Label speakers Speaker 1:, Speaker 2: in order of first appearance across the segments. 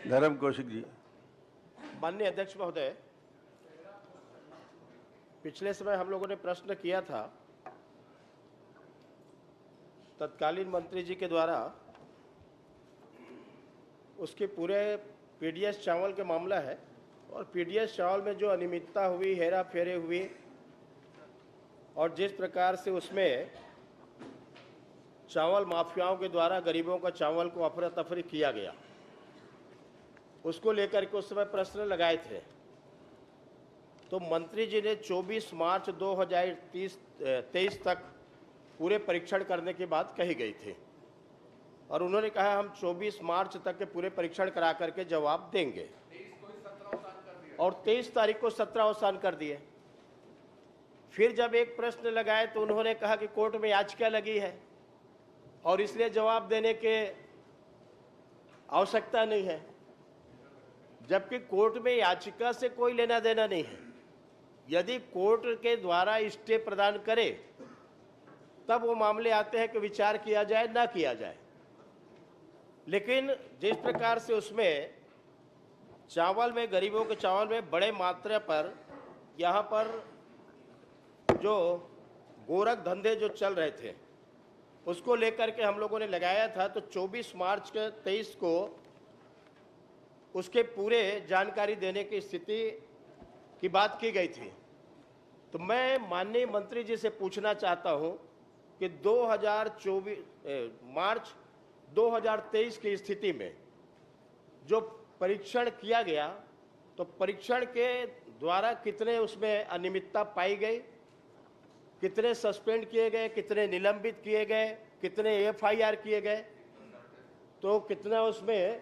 Speaker 1: धर्म कौशिक जी।
Speaker 2: माननीय अध्यक्ष महोदय, पिछले समय हम लोगों ने प्रश्न किया था तत्कालीन मंत्री जी के द्वारा, उसके पूरे पीडीएस चावल के मामला है और पीडीएस चावल में जो अनियमितता हुई, हेरा फेरे हुई और जिस प्रकार से उसमें चावल माफियाओं के द्वारा गरीबों का चावल को अफरा तफरी किया गया, उसको लेकर के उस समय प्रश्न लगाए थे। तो मंत्री जी ने 24 मार्च 2023 तक पूरे परीक्षण करने की बात कही गई थी और उन्होंने कहा हम 24 मार्च तक के पूरे परीक्षण करा करके जवाब देंगे और 23 तारीख को 17 अवसान कर दिए। फिर जब एक प्रश्न लगाए तो उन्होंने कहा कि कोर्ट में याचिका लगी है और इसलिए जवाब देने के आवश्यकता नहीं है, जबकि कोर्ट में याचिका से कोई लेना देना नहीं है। यदि कोर्ट के द्वारा स्टे प्रदान करे तब वो मामले आते हैं कि विचार किया जाए ना किया जाए। लेकिन जिस प्रकार से उसमें चावल में, गरीबों के चावल में बड़े मात्रा पर यहाँ पर जो गोरख धंधे जो चल रहे थे उसको लेकर के हम लोगों ने लगाया था, तो 24 मार्च के 23 को उसके पूरे जानकारी देने की स्थिति की बात की गई थी। तो मैं माननीय मंत्री जी से पूछना चाहता हूं कि 2024 मार्च 2023 की स्थिति में जो परीक्षण किया गया, तो परीक्षण के द्वारा कितने उसमें अनियमितता पाई गई, कितने सस्पेंड किए गए, कितने निलंबित किए गए, कितने एफआईआर किए गए, तो कितना उसमें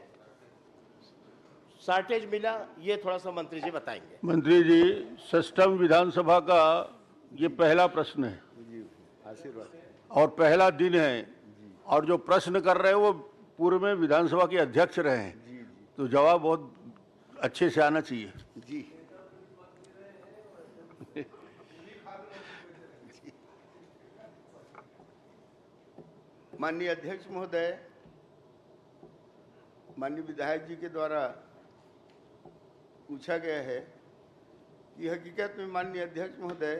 Speaker 2: शार्टेज मिला, ये थोड़ा सा मंत्री जी बताएंगे।
Speaker 1: मंत्री जी, सिस्टम विधानसभा का ये पहला प्रश्न है और पहला दिन है और जो प्रश्न कर रहे हैं वो पूर्व में विधानसभा के अध्यक्ष रहे हैं, तो जवाब बहुत अच्छे से आना चाहिए।
Speaker 3: जी माननीय अध्यक्ष महोदय, माननीय विधायक जी के द्वारा पूछा गया है कि हकीकत में माननीय अध्यक्ष महोदय,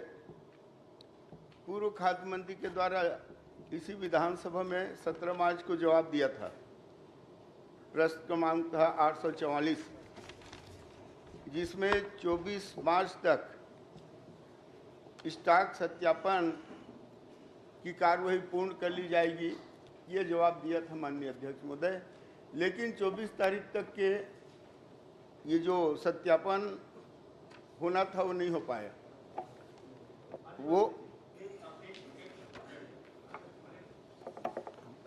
Speaker 3: पूर्व खाद्य मंत्री के द्वारा इसी विधानसभा में 17 मार्च को जवाब दिया था। प्रश्न क्रमांक था 844, जिसमें 24 मार्च तक स्टॉक सत्यापन की कार्यवाही पूर्ण कर ली जाएगी, ये जवाब दिया था माननीय अध्यक्ष महोदय। लेकिन 24 तारीख तक के ये जो सत्यापन होना था वो नहीं हो पाया। वो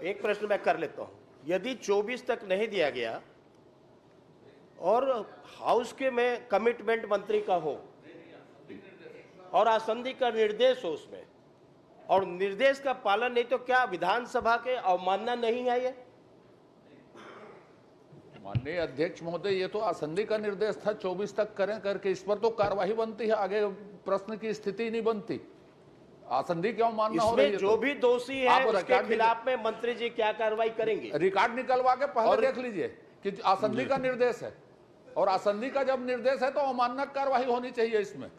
Speaker 2: एक प्रश्न मैं कर लेता हूं, यदि 24 तक नहीं दिया गया और हाउस के में कमिटमेंट मंत्री का हो और आसंदी का निर्देश हो उसमें, और निर्देश का पालन नहीं, तो क्या विधानसभा के अवमानना नहीं है ये?
Speaker 4: माननीय अध्यक्ष महोदय, ये तो आसंदी का निर्देश था 24 तक करें करके, इस पर तो कार्यवाही बनती है, आगे प्रश्न की स्थिति नहीं बनती। आसंदी क्यों मानना हो रही है?
Speaker 2: जो भी दोषी है उसके खिलाफ में मंत्री जी क्या कार्रवाई करेंगे?
Speaker 4: रिकॉर्ड निकलवा के पहले देख लीजिए कि आसंदी का निर्देश है और आसंदी का जब निर्देश है तो अवमानना कार्रवाई होनी चाहिए इसमें।